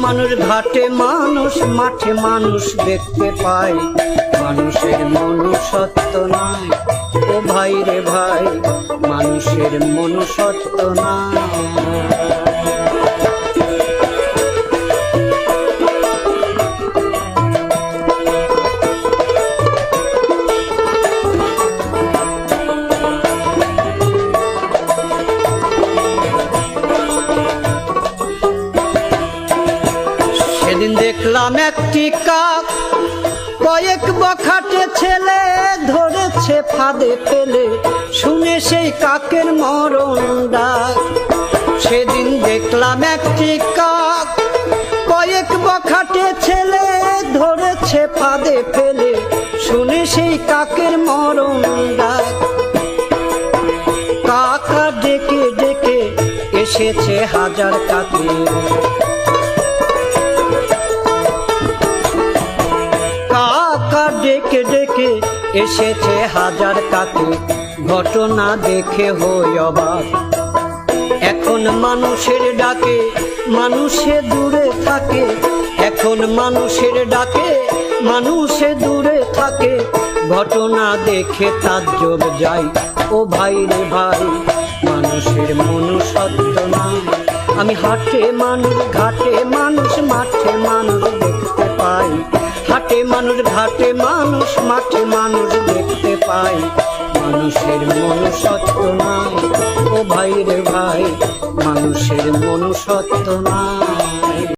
মানুষ ঘাটে মানুষ মাঠে মানুষ দেখতে পাই, মানুষের মনুষ্যত্ব নাই ও ভাই রে ভাই, মানুষের মনুষ্যত্ব নাই। সেদিন দেখলাম একটি কাক কয়েক বখাটে ছেলে ধরেছে ফাঁদে ফেলে, শুনে সেই কাকের মরণ ডাক। সেদিন দেখলাম একটি কাক কয়েক বখাটে ছেলে ধরেছে ফাঁদে ফেলে, শুনে সেই কাকের মরণ ডাক। কাকা ডেকে ডেকে এসেছে হাজার কাকে, কাকা ডেকে ডেকে এসেছে হাজার কাকে, ঘটনা দেখে হই অবাক। এখন মানুষের ডাকে মানুষে দূরে থাকে, এখন মানুষের ডাকে মানুষে দূরে থাকে, ঘটনা দেখে তাজ্জব যাই ও ভাই রে ভাই, মানুষের মনুষ্যত্ব নাই। আমি হাটে মানুষ ঘাটে মানুষ মাঠে মানুষ দেখতে পাই, হাটে মানুষ ঘাটে মানুষ মাঠে মানুষ দেখতে পাই, মানুষের মনুষ্যত্ব নাই ও ভাই রে ভাই, মানুষের মনুষ্যত্ব নাই।